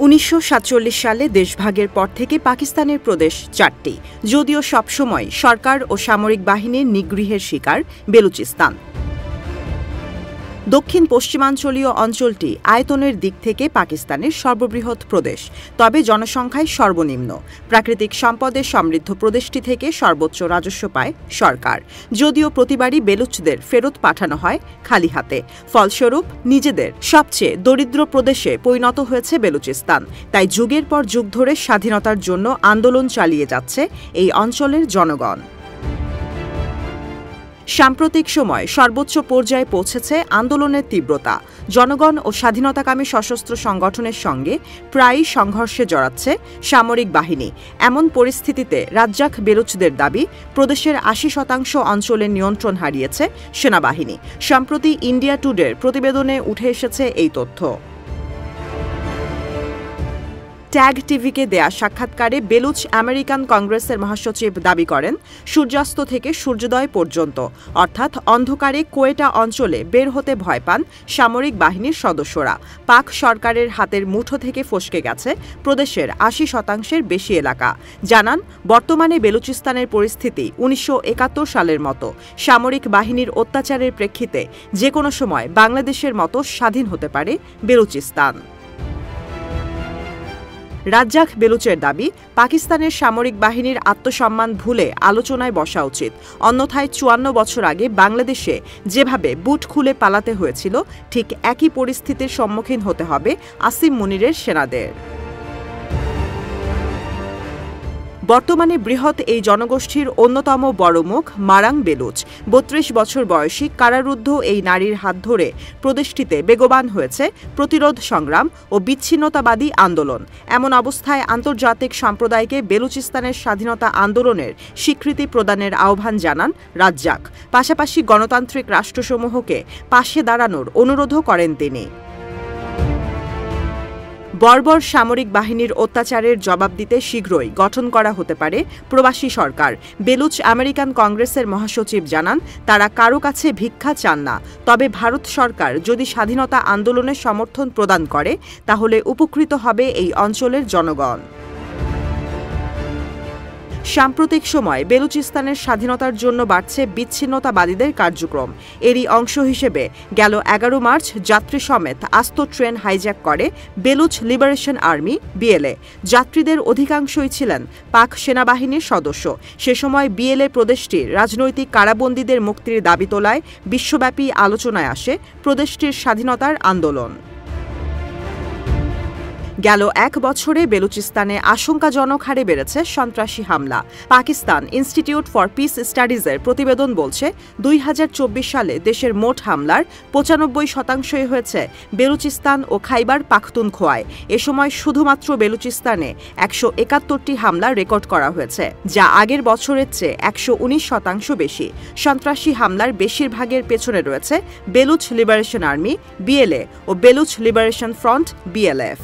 1947 সালে দেশভাগের পর থেকে পাকিস্তানের প্রদেশ 4টি, যদিও সবসময় সরকার ও সামরিক বাহিনীর নিগৃহের শিকার বেলুচিস্তান। দক্ষিণ পশ্চিমাঞ্চলীয় অঞ্চলটি আয়তনের দিক থেকে পাকিস্তানের সর্ববৃহৎ প্রদেশ, তবে জনসংখ্যায় সর্বনিম্ন। প্রাকৃতিক সম্পদে সমৃদ্ধ প্রদেশটি থেকে সর্বোচ্চ রাজস্ব পায় সরকার, যদিও প্রতিবারই বেলুচদের ফেরত পাঠানো হয় খালি হাতে। ফলস্বরূপ নিজেদের সবচেয়ে দরিদ্র প্রদেশে পরিণত হয়েছে বেলুচিস্তান। তাই যুগের পর যুগ ধরে স্বাধীনতার জন্য আন্দোলন চালিয়ে যাচ্ছে এই অঞ্চলের জনগণ। সাম্প্রতিক সময় সর্বোচ্চ পর্যায়ে পৌঁছেছে আন্দোলনের তীব্রতা। জনগণ ও স্বাধীনতাকামী সশস্ত্র সংগঠনের সঙ্গে প্রায়ই সংঘর্ষে জড়াচ্ছে সামরিক বাহিনী। এমন পরিস্থিতিতে রাজ্জাক বেলুচদের দাবি, প্রদেশের 80% অঞ্চলের নিয়ন্ত্রণ হারিয়েছে সেনাবাহিনী। সম্প্রতি ইন্ডিয়া টুডের প্রতিবেদনে উঠে এসেছে এই তথ্য। ট্যাগ টিভিকে দেয়া সাক্ষাৎকারে বেলুচ আমেরিকান কংগ্রেসের মহাসচিব দাবি করেন, সূর্যাস্ত থেকে সূর্যোদয় পর্যন্ত অর্থাৎ অন্ধকারে কোয়েটা অঞ্চলে বের হতে ভয় পান সামরিক বাহিনীর সদস্যরা। পাক সরকারের হাতের মুঠো থেকে ফসকে গেছে প্রদেশের 80%-এর বেশি এলাকা। জানান, বর্তমানে বেলুচিস্তানের পরিস্থিতি 1971 সালের মতো। সামরিক বাহিনীর অত্যাচারের প্রেক্ষিতে যে কোনো সময় বাংলাদেশের মতো স্বাধীন হতে পারে বেলুচিস্তান। রাজ্জাক বেলুচের দাবি, পাকিস্তানের সামরিক বাহিনীর আত্মসম্মান ভুলে আলোচনায় বসা উচিত। অন্যথায় 54 বছর আগে বাংলাদেশে যেভাবে বুট খুলে পালাতে হয়েছিল, ঠিক একই পরিস্থিতির সম্মুখীন হতে হবে আসিম মুনিরের সেনাদের। বর্তমানে বৃহৎ এই জনগোষ্ঠীর অন্যতম বড় মুখ মারাং বেলুচ। 32 বছর বয়সী কারারুদ্ধ এই নারীর হাত ধরে প্রদেশটিতে বেগবান হয়েছে প্রতিরোধ সংগ্রাম ও বিচ্ছিন্নতাবাদী আন্দোলন। এমন অবস্থায় আন্তর্জাতিক সম্প্রদায়কে বেলুচিস্তানের স্বাধীনতা আন্দোলনের স্বীকৃতি প্রদানের আহ্বান জানান রাজ্জাক। পাশাপাশি গণতান্ত্রিক রাষ্ট্রসমূহকে পাশে দাঁড়ানোর অনুরোধও করেন তিনি। বর্বর সামরিক বাহিনীর অত্যাচারের জবাব দিতে শীঘ্রই গঠন করা হতে পারে প্রবাসী সরকার। বেলুচ আমেরিকান কংগ্রেসের মহাসচিব জানান, তারা কারো কাছে ভিক্ষা চান না। তবে ভারত সরকার যদি স্বাধীনতা আন্দোলনের সমর্থন প্রদান করে, তাহলে উপকৃত হবে এই অঞ্চলের জনগণ। সাম্প্রতিক সময় বেলুচিস্তানের স্বাধীনতার জন্য বাড়ছে বিচ্ছিন্নতাবাদীদের কার্যক্রম। এরই অংশ হিসেবে গেল 11 মার্চ যাত্রী সমেত আস্ত ট্রেন হাইজ্যাক করে বেলুচ লিবারেশন আর্মি বিএলএ। যাত্রীদের অধিকাংশই ছিলেন পাক সেনাবাহিনীর সদস্য। সে সময় বিএলএ প্রদেশটির রাজনৈতিক কারাবন্দীদের মুক্তির দাবি তোলায় বিশ্বব্যাপী আলোচনায় আসে প্রদেশটির স্বাধীনতার আন্দোলন। গেল 1 বছরে বেলুচিস্তানে আশঙ্কাজনক হারে বেড়েছে সন্ত্রাসী হামলা। পাকিস্তান ইনস্টিটিউট ফর পিস স্টাডিজের প্রতিবেদন বলছে, 2024 সালে দেশের মোট হামলার 95%ই হয়েছে বেলুচিস্তান ও খাইবার পাখতুনখোয়ায়। এ সময় শুধুমাত্র বেলুচিস্তানে 171টি হামলা রেকর্ড করা হয়েছে, যা আগের বছরের চেয়ে 119% বেশি। সন্ত্রাসী হামলার বেশিরভাগের পেছনে রয়েছে বেলুচ লিবারেশন আর্মি বিএলএ ও বেলুচ লিবারেশন ফ্রন্ট বিএলএফ।